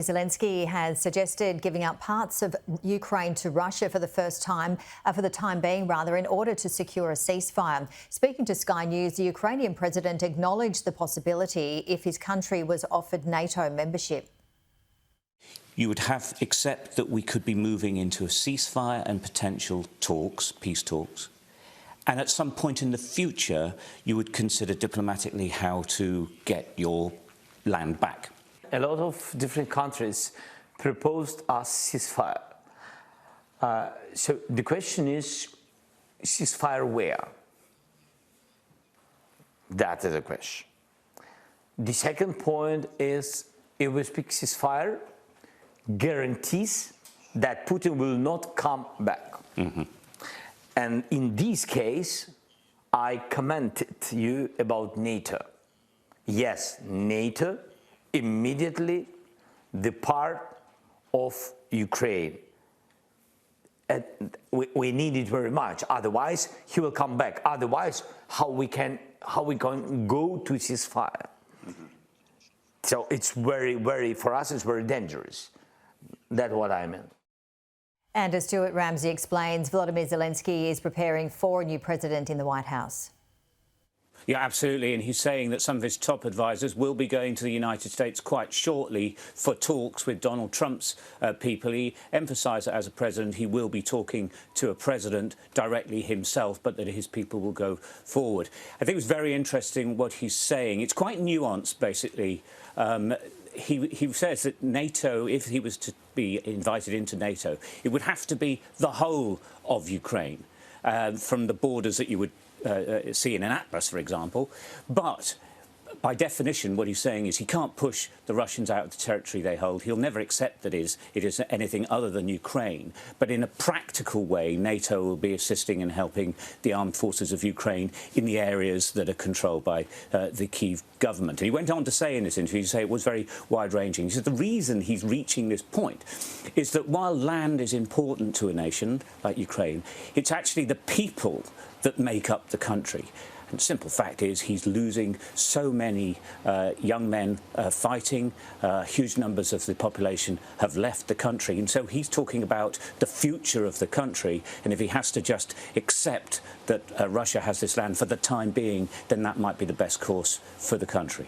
Zelenskyy has suggested giving up parts of Ukraine to Russia for the time being, in order to secure a ceasefire. Speaking to Sky News, the Ukrainian president acknowledged the possibility if his country was offered NATO membership. You would have to accept that we could be moving into a ceasefire and potential talks, peace talks. And at some point in the future, you would consider diplomatically how to get your land back. A lot of different countries proposed a ceasefire. So the question is, ceasefire where? That is the question. The second point is, if we speak ceasefire, guarantees that Putin will not come back. Mm-hmm. And in this case, I commented to you about NATO. Yes, NATO immediately the part of Ukraine. And we need it very much. Otherwise, he will come back. Otherwise, how we can go to ceasefire? Mm-hmm. So it's for us, it's very dangerous. That's what I meant. And as Stuart Ramsay explains, Volodymyr Zelenskyy is preparing for a new president in the White House. Yeah, absolutely. And he's saying that some of his top advisors will be going to the United States quite shortly for talks with Donald Trump's people. He emphasised that as a president, he will be talking to a president directly himself, but that his people will go forward. I think it was very interesting what he's saying. It's quite nuanced, basically. He says that NATO, if he was to be invited into NATO, it would have to be the whole of Ukraine, from the borders that you would see in an atlas, for example. But by definition, what he's saying is he can't push the Russians out of the territory they hold. He'll never accept that it is anything other than Ukraine. But in a practical way, NATO will be assisting and helping the armed forces of Ukraine in the areas that are controlled by the Kyiv government. And he went on to say in this interview, it was very wide-ranging. He said the reason he's reaching this point is that while land is important to a nation like Ukraine, it's actually the people that make up the country. And the simple fact is he's losing so many young men fighting. Huge numbers of the population have left the country. And so he's talking about the future of the country. And if he has to just accept that Russia has this land for the time being, then that might be the best course for the country.